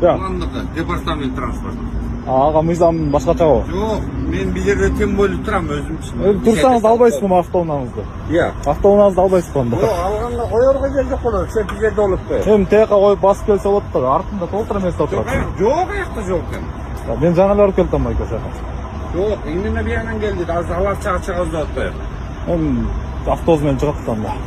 Қоғамдық департамент транспорт. Аға мыйзам башкача го. Жоқ, мен бұл жерде тем более тұрам өзім үшін. Турсаңыз албайсызбы автоунааңызды? Иә. Автоунааңызды албайсызбы анда? Жоқ, алғанда қоярға жерде болады, сен бұл жерде болып тұр. Эми тияка коюп басып келсе болот да, артында толтура эместе отурат. Жоқ, аяқта жоқ екен. Мен жаңы барып келдім айка сака. Жоқ, именно бияңнан келді, аз алар чаға-чаға ұзатты. Эми автобус менен чыгат анда.